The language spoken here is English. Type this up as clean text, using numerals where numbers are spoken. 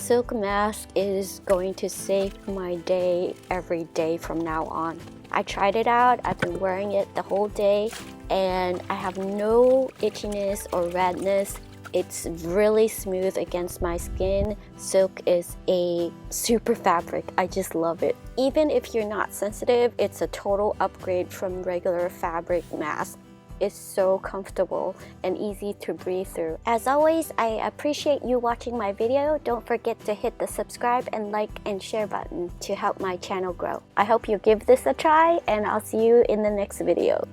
silk mask is going to save my day every day from now on. I tried it out, I've been wearing it the whole day, and I have no itchiness or redness. It's really smooth against my skin. Silk is a super fabric. I just love it. Even if you're not sensitive, it's a total upgrade from regular fabric mask. It's so comfortable and easy to breathe through. As always, I appreciate you watching my video. Don't forget to hit the subscribe and like and share button to help my channel grow. I hope you give this a try, and I'll see you in the next video.